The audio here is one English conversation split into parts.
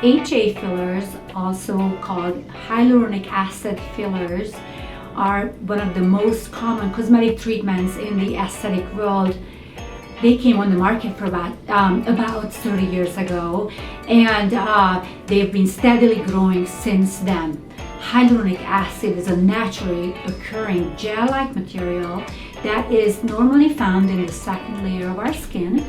HA fillers, also called hyaluronic acid fillers, are one of the most common cosmetic treatments in the aesthetic world. They came on the market for about 30 years ago, and they've been steadily growing since then. Hyaluronic acid is a naturally occurring gel-like material that is normally found in the second layer of our skin.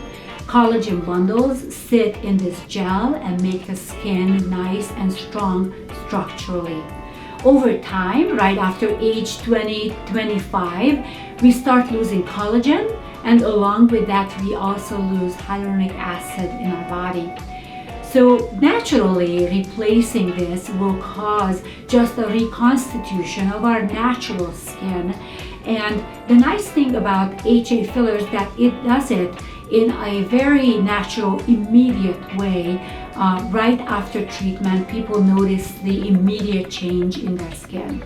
Collagen bundles sit in this gel and make the skin nice and strong structurally. Over time, right after age 20-25, we start losing collagen, and along with that, we also lose hyaluronic acid in our body. So naturally, replacing this will cause just a reconstitution of our natural skin. And the nice thing about HA fillers is that it does it in a very natural, immediate way. Right after treatment, people notice the immediate change in their skin,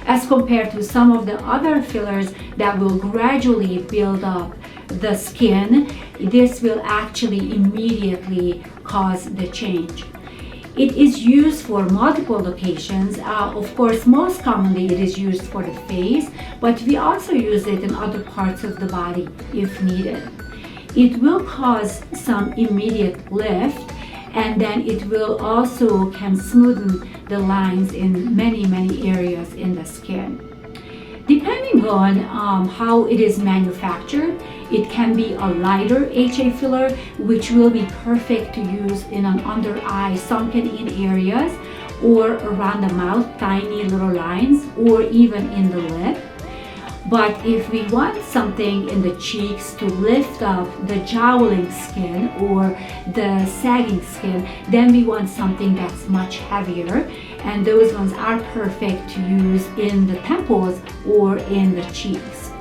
as compared to some of the other fillers that will gradually build up the skin. This will actually immediately cause the change. It is used for multiple locations. Of course, most commonly it is used for the face, but we also use it in other parts of the body if needed. It will cause some immediate lift, and then it will also can smoothen the lines in many areas in the skin. Depending on how it is manufactured, it can be a lighter HA filler, which will be perfect to use in an under eye sunken in areas, or around the mouth, tiny little lines, or even in the lip. But if we want something in the cheeks to lift up the jowling skin or the sagging skin, then we want something that's much heavier, and those ones are perfect to use in the temples or in the cheeks.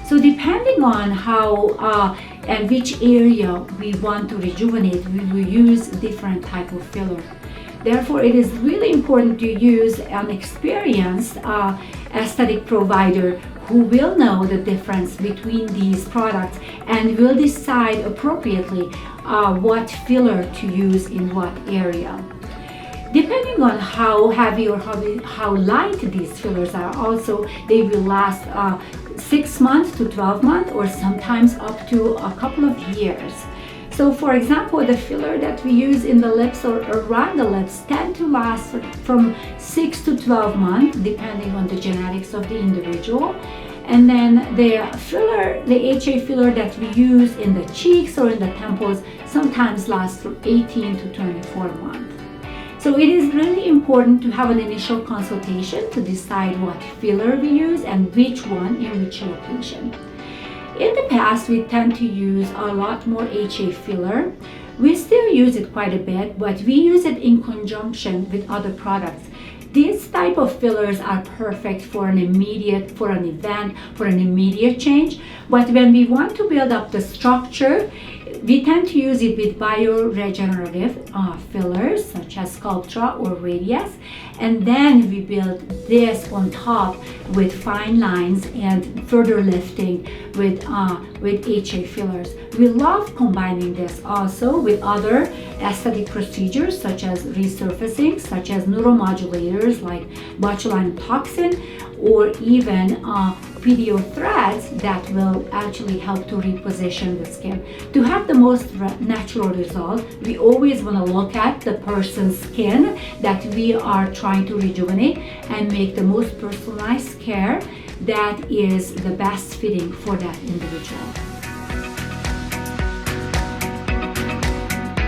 So depending on how and which area we want to rejuvenate, we will use different type of filler. Therefore, it is really important to use an experienced aesthetic provider who will know the difference between these products and will decide appropriately what filler to use in what area. Depending on how heavy or how light these fillers are, also they will last 6 months to 12 months, or sometimes up to a couple of years. So for example, the filler that we use in the lips or around the lips tend to last from 6 to 12 months, depending on the genetics of the individual. And then the HA filler that we use in the cheeks or in the temples sometimes lasts from 18 to 24 months. So it is really important to have an initial consultation to decide what filler we use and which one in which location. In the past, we tend to use a lot more HA filler. We still use it quite a bit, but we use it in conjunction with other products. These type of fillers are perfect for an event, for an immediate change. But when we want to build up the structure, we tend to use it with bioregenerative fillers such as Sculptra or Radius, and then we build this on top with fine lines and further lifting with HA fillers. We love combining this also with other aesthetic procedures such as resurfacing, such as neuromodulators like botulinum toxin, or even video threads that will actually help to reposition the skin. To have the most natural result, we always want to look at the person's skin that we are trying to rejuvenate and make the most personalized care that is the best fitting for that individual.